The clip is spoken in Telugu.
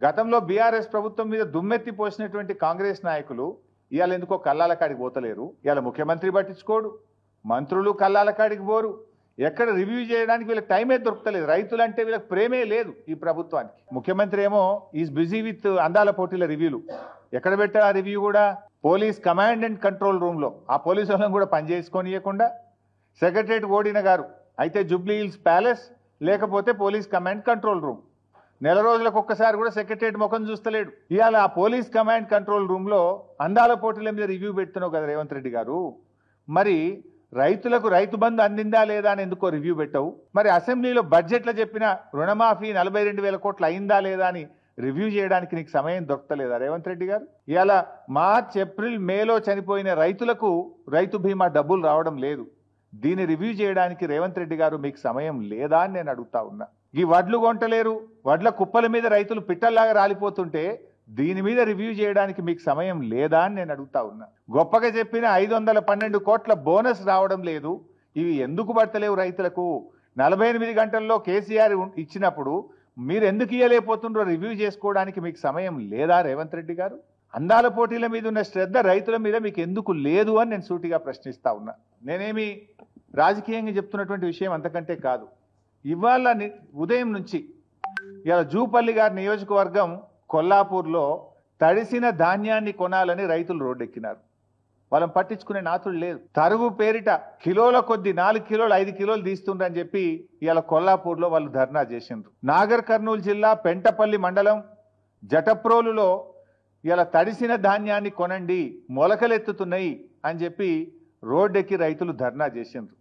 గతంలో బీఆర్ఎస్ ప్రభుత్వం మీద దుమ్మెత్తి పోసినటువంటి కాంగ్రెస్ నాయకులు ఇవాళ ఎందుకో కల్లాల కాడికి పోతలేరు. ఇవాళ ముఖ్యమంత్రి పట్టించుకోడు, మంత్రులు కల్లాల కాడికి పోరు. ఎక్కడ రివ్యూ చేయడానికి వీళ్ళకి టైమే దొరుకుతలేదు. రైతులంటే వీళ్ళకి ప్రేమే లేదు ఈ ప్రభుత్వానికి. ముఖ్యమంత్రి ఏమో ఈజ్ బిజీ విత్ అందాల పోటీల రివ్యూలు. ఎక్కడ పెట్టా ఆ రివ్యూ కూడా? పోలీస్ కమాండ్ అండ్ కంట్రోల్ రూమ్లో. ఆ పోలీసు వాళ్ళని కూడా పనిచేసుకోనియకుండా సెక్రటరేట్ ఓడిన గారు అయితే జూబ్లీ హిల్స్ ప్యాలెస్, లేకపోతే పోలీస్ కమాండ్ కంట్రోల్ రూమ్. నెల రోజులకు ఒక్కసారి కూడా సెక్రటరేట్ ముఖం చూస్తలేడు. ఇవాళ ఆ పోలీస్ కమాండ్ కంట్రోల్ రూమ్లో అందాల పోటీల మీద రివ్యూ పెడుతున్నావు కదా రేవంత్ రెడ్డి గారు. మరి రైతులకు రైతు బంధు అందిందా లేదా అని ఎందుకో రివ్యూ పెట్టవు? మరి అసెంబ్లీలో బడ్జెట్లో చెప్పిన రుణమాఫీ 42,000 కోట్లు అయిందా లేదా అని రివ్యూ చేయడానికి నీకు సమయం దొరకలేదా రేవంత్ రెడ్డి గారు? ఇవాళ మార్చ్, ఏప్రిల్, మేలో చనిపోయిన రైతులకు రైతు బీమా డబ్బులు రావడం లేదు. దీన్ని రివ్యూ చేయడానికి రేవంత్ రెడ్డి గారు మీకు సమయం లేదా అని నేను అడుగుతా ఉన్నా. ఈ వడ్లు కొంటలేరు, వడ్ల కుప్పల మీద రైతులు పిట్టల్లాగా రాలిపోతుంటే దీని మీద రివ్యూ చేయడానికి మీకు సమయం లేదా అని నేను అడుగుతా ఉన్నా. గొప్పగా చెప్పిన 512 కోట్ల బోనస్ రావడం లేదు. ఇవి ఎందుకు పడతలేవు రైతులకు? 48 గంటల్లో కేసీఆర్ ఇచ్చినప్పుడు మీరు ఎందుకు ఇయ్యలేకపోతుండ్రో రివ్యూ చేసుకోవడానికి మీకు సమయం లేదా రేవంత్ రెడ్డి గారు? అందాల పోటీల మీద ఉన్న శ్రద్ధ రైతుల మీద మీకు ఎందుకు లేదు అని నేను సూటిగా ప్రశ్నిస్తా ఉన్నా. నేనేమి రాజకీయంగా చెప్తున్నటువంటి విషయం అంతకంటే కాదు. ఇవాళ ఉదయం నుంచి ఇవాళ జూపల్లి గారి నియోజకవర్గం కొల్లాపూర్లో తడిసిన ధాన్యాన్ని కొనాలని రైతులు రోడ్డెక్కినారు. వాళ్ళని పట్టించుకునే నాతులు లేదు. తరుగు పేరిట కిలోల కొద్ది 4 కిలోలు 5 కిలోలు తీస్తుండ్రని చెప్పి ఇవాళ కొల్లాపూర్లో వాళ్ళు ధర్నా చేసిండ్రు. నాగర్ కర్నూలు జిల్లా పెంటపల్లి మండలం జటప్రోలులో ఇలా తడిసిన ధాన్యాన్ని కొనండి, మొలకలెత్తుతున్నాయి అని చెప్పి రోడ్డెక్కి రైతులు ధర్నా చేసిండ్రు.